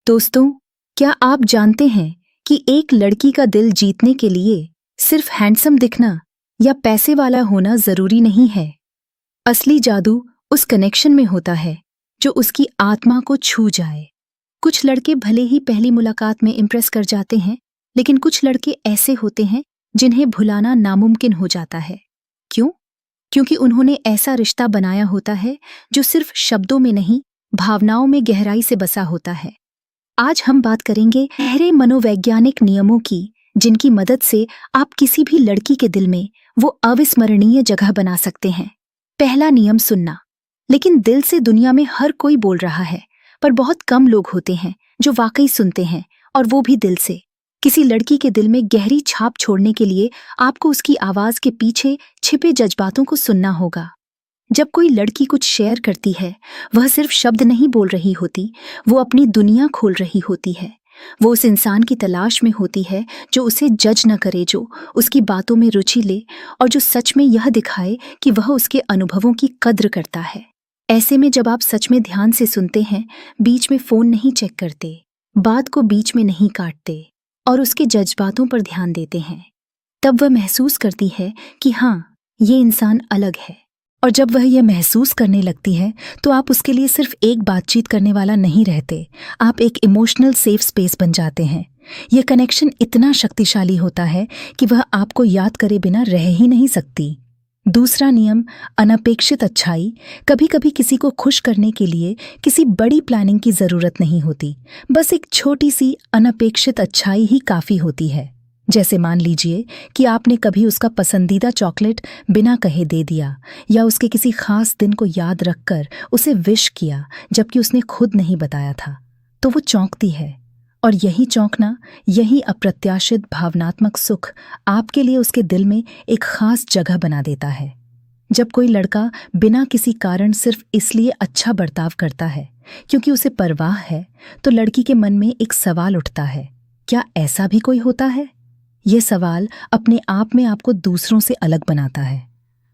दोस्तों, क्या आप जानते हैं कि एक लड़की का दिल जीतने के लिए सिर्फ हैंडसम दिखना या पैसे वाला होना जरूरी नहीं है। असली जादू उस कनेक्शन में होता है जो उसकी आत्मा को छू जाए। कुछ लड़के भले ही पहली मुलाकात में इम्प्रेस कर जाते हैं, लेकिन कुछ लड़के ऐसे होते हैं जिन्हें भुलाना नामुमकिन हो जाता है। क्यों? क्योंकि उन्होंने ऐसा रिश्ता बनाया होता है जो सिर्फ शब्दों में नहीं, भावनाओं में गहराई से बसा होता है। आज हम बात करेंगे गहरे मनोवैज्ञानिक नियमों की, जिनकी मदद से आप किसी भी लड़की के दिल में वो अविस्मरणीय जगह बना सकते हैं। पहला नियम, सुनना। लेकिन दिल से दुनिया में हर कोई बोल रहा है, पर बहुत कम लोग होते हैं जो वाकई सुनते हैं, और वो भी दिल से। किसी लड़की के दिल में गहरी छाप छोड़ने के लिए आपको उसकी आवाज के पीछे छिपे जज्बातों को सुनना होगा। जब कोई लड़की कुछ शेयर करती है, वह सिर्फ शब्द नहीं बोल रही होती, वो अपनी दुनिया खोल रही होती है। वो उस इंसान की तलाश में होती है जो उसे जज न करे, जो उसकी बातों में रुचि ले और जो सच में यह दिखाए कि वह उसके अनुभवों की कद्र करता है। ऐसे में जब आप सच में ध्यान से सुनते हैं, बीच में फोन नहीं चेक करते, बात को बीच में नहीं काटते और उसके जज्बातों पर ध्यान देते हैं, तब वह महसूस करती है कि हाँ, ये इंसान अलग है। और जब वह यह महसूस करने लगती है, तो आप उसके लिए सिर्फ एक बातचीत करने वाला नहीं रहते, आप एक इमोशनल सेफ स्पेस बन जाते हैं। यह कनेक्शन इतना शक्तिशाली होता है कि वह आपको याद करे बिना रह ही नहीं सकती। दूसरा नियम, अनपेक्षित अच्छाई। कभी कभी किसी को खुश करने के लिए किसी बड़ी प्लानिंग की जरूरत नहीं होती, बस एक छोटी सी अनपेक्षित अच्छाई ही काफी होती है। जैसे मान लीजिए कि आपने कभी उसका पसंदीदा चॉकलेट बिना कहे दे दिया, या उसके किसी खास दिन को याद रखकर उसे विश किया जबकि उसने खुद नहीं बताया था, तो वो चौंकती है। और यही चौंकना, यही अप्रत्याशित भावनात्मक सुख आपके लिए उसके दिल में एक खास जगह बना देता है। जब कोई लड़का बिना किसी कारण सिर्फ इसलिए अच्छा बर्ताव करता है क्योंकि उसे परवाह है, तो लड़की के मन में एक सवाल उठता है, क्या ऐसा भी कोई होता है? यह सवाल अपने आप में आपको दूसरों से अलग बनाता है।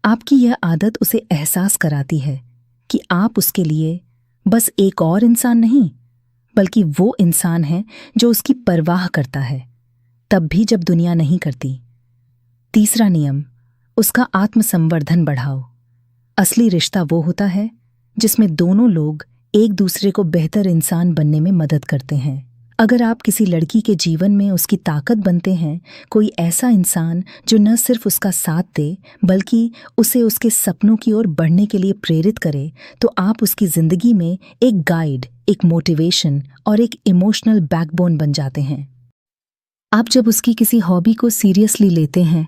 आपकी यह आदत उसे एहसास कराती है कि आप उसके लिए बस एक और इंसान नहीं, बल्कि वो इंसान है जो उसकी परवाह करता है, तब भी जब दुनिया नहीं करती। तीसरा नियम, उसका आत्मसंवर्धन बढ़ाओ। असली रिश्ता वो होता है जिसमें दोनों लोग एक दूसरे को बेहतर इंसान बनने में मदद करते हैं। अगर आप किसी लड़की के जीवन में उसकी ताकत बनते हैं, कोई ऐसा इंसान जो न सिर्फ उसका साथ दे बल्कि उसे उसके सपनों की ओर बढ़ने के लिए प्रेरित करे, तो आप उसकी जिंदगी में एक गाइड, एक मोटिवेशन और एक इमोशनल बैकबोन बन जाते हैं। आप जब उसकी किसी हॉबी को सीरियसली लेते हैं,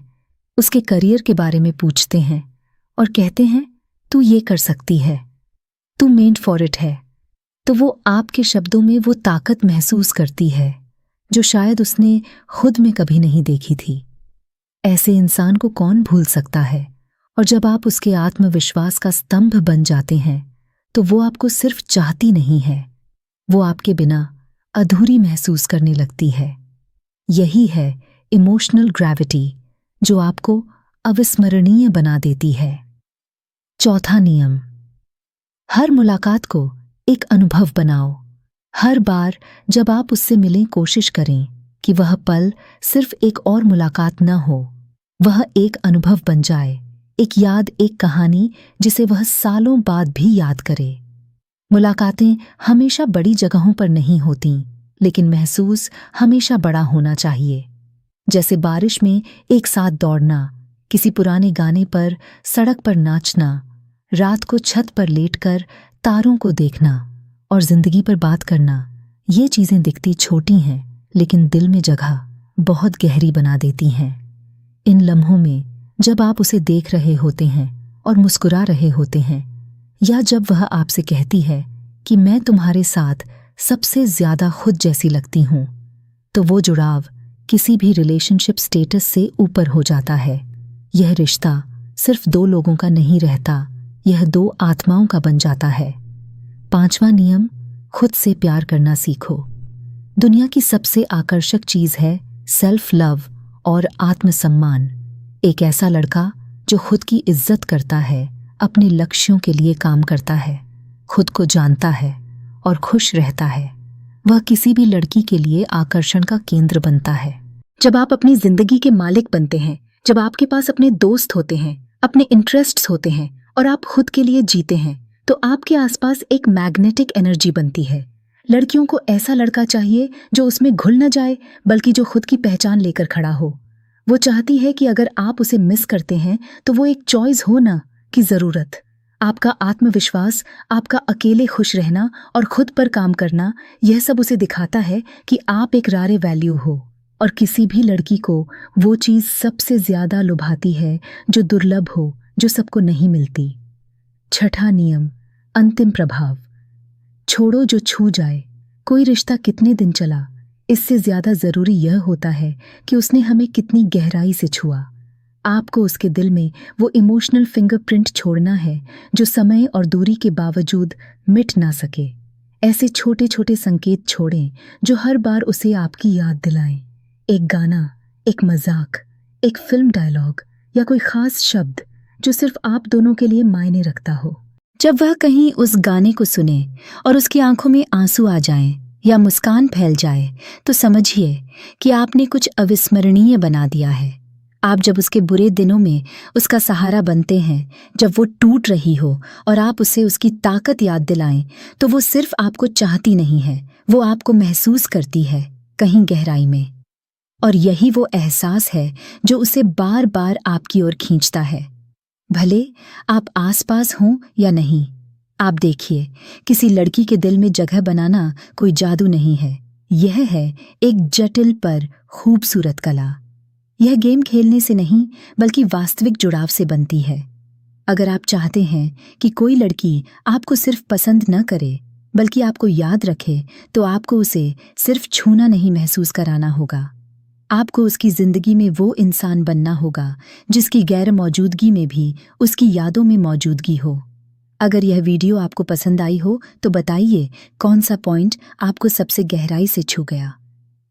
उसके करियर के बारे में पूछते हैं और कहते हैं तू ये कर सकती है, तू मेंट फॉर इट है, तो वो आपके शब्दों में वो ताकत महसूस करती है जो शायद उसने खुद में कभी नहीं देखी थी। ऐसे इंसान को कौन भूल सकता है? और जब आप उसके आत्मविश्वास का स्तंभ बन जाते हैं, तो वो आपको सिर्फ चाहती नहीं है, वो आपके बिना अधूरी महसूस करने लगती है। यही है इमोशनल ग्रेविटी जो आपको अविस्मरणीय बना देती है। चौथा नियम, हर मुलाकात को एक अनुभव बनाओ। हर बार जब आप उससे मिलें, कोशिश करें कि वह पल सिर्फ एक और मुलाकात न हो, वह एक अनुभव बन जाए, एक याद, एक कहानी जिसे वह सालों बाद भी याद करे। मुलाकातें हमेशा बड़ी जगहों पर नहीं होती, लेकिन महसूस हमेशा बड़ा होना चाहिए। जैसे बारिश में एक साथ दौड़ना, किसी पुराने गाने पर सड़क पर नाचना, रात को छत पर लेटकर तारों को देखना और जिंदगी पर बात करना। ये चीजें दिखती छोटी हैं, लेकिन दिल में जगह बहुत गहरी बना देती हैं। इन लम्हों में जब आप उसे देख रहे होते हैं और मुस्कुरा रहे होते हैं, या जब वह आपसे कहती है कि मैं तुम्हारे साथ सबसे ज्यादा खुद जैसी लगती हूं, तो वो जुड़ाव किसी भी रिलेशनशिप स्टेटस से ऊपर हो जाता है। यह रिश्ता सिर्फ दो लोगों का नहीं रहता, यह दो आत्माओं का बन जाता है। पांचवा नियम, खुद से प्यार करना सीखो। दुनिया की सबसे आकर्षक चीज है सेल्फ लव और आत्मसम्मान। एक ऐसा लड़का जो खुद की इज्जत करता है, अपने लक्ष्यों के लिए काम करता है, खुद को जानता है और खुश रहता है, वह किसी भी लड़की के लिए आकर्षण का केंद्र बनता है। जब आप अपनी जिंदगी के मालिक बनते हैं, जब आपके पास अपने दोस्त होते हैं, अपने इंटरेस्ट्स होते हैं और आप खुद के लिए जीते हैं, तो आपके आसपास एक मैग्नेटिक एनर्जी बनती है। लड़कियों को ऐसा लड़का चाहिए जो उसमें घुल न जाए, बल्कि जो खुद की पहचान लेकर खड़ा हो। वो चाहती है कि अगर आप उसे मिस करते हैं तो वो एक चॉइस हो ना कि जरूरत। आपका आत्मविश्वास, आपका अकेले खुश रहना और खुद पर काम करना, यह सब उसे दिखाता है कि आप एक रारे वैल्यू हो। और किसी भी लड़की को वो चीज़ सबसे ज्यादा लुभाती है जो दुर्लभ हो, जो सबको नहीं मिलती। छठा नियम, अंतिम प्रभाव। छोड़ो जो छू जाए। कोई रिश्ता कितने दिन चला, इससे ज्यादा जरूरी यह होता है कि उसने हमें कितनी गहराई से छुआ। आपको उसके दिल में वो इमोशनल फिंगरप्रिंट छोड़ना है जो समय और दूरी के बावजूद मिट ना सके। ऐसे छोटे छोटे संकेत छोड़ें जो हर बार उसे आपकी याद दिलाएं। एक गाना, एक मजाक, एक फिल्म डायलॉग या कोई खास शब्द जो सिर्फ आप दोनों के लिए मायने रखता हो। जब वह कहीं उस गाने को सुने और उसकी आंखों में आंसू आ जाएं या मुस्कान फैल जाए, तो समझिए कि आपने कुछ अविस्मरणीय बना दिया है। आप जब उसके बुरे दिनों में उसका सहारा बनते हैं, जब वो टूट रही हो और आप उसे उसकी ताकत याद दिलाएं, तो वो सिर्फ आपको चाहती नहीं है, वो आपको महसूस करती है कहीं गहराई में। और यही वो एहसास है जो उसे बार बार आपकी ओर खींचता है, भले आप आसपास हों या नहीं। आप देखिए, किसी लड़की के दिल में जगह बनाना कोई जादू नहीं है, यह है एक जटिल पर खूबसूरत कला। यह गेम खेलने से नहीं, बल्कि वास्तविक जुड़ाव से बनती है। अगर आप चाहते हैं कि कोई लड़की आपको सिर्फ पसंद न करे, बल्कि आपको याद रखे, तो आपको उसे सिर्फ छूना नहीं, महसूस कराना होगा। आपको उसकी जिंदगी में वो इंसान बनना होगा जिसकी गैर मौजूदगी में भी उसकी यादों में मौजूदगी हो। अगर यह वीडियो आपको पसंद आई हो तो बताइए कौन सा पॉइंट आपको सबसे गहराई से छू गया।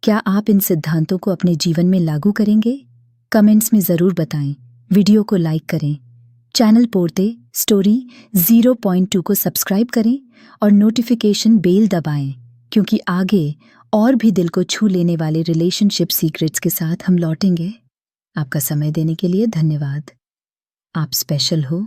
क्या आप इन सिद्धांतों को अपने जीवन में लागू करेंगे? कमेंट्स में ज़रूर बताएं। वीडियो को लाइक करें। चैनल पोरते स्टोरी 0.2 को सब्सक्राइब करें और नोटिफिकेशन बेल दबाएं, क्योंकि आगे और भी दिल को छू लेने वाले रिलेशनशिप सीक्रेट्स के साथ हम लौटेंगे। आपका समय देने के लिए धन्यवाद। आप स्पेशल हो।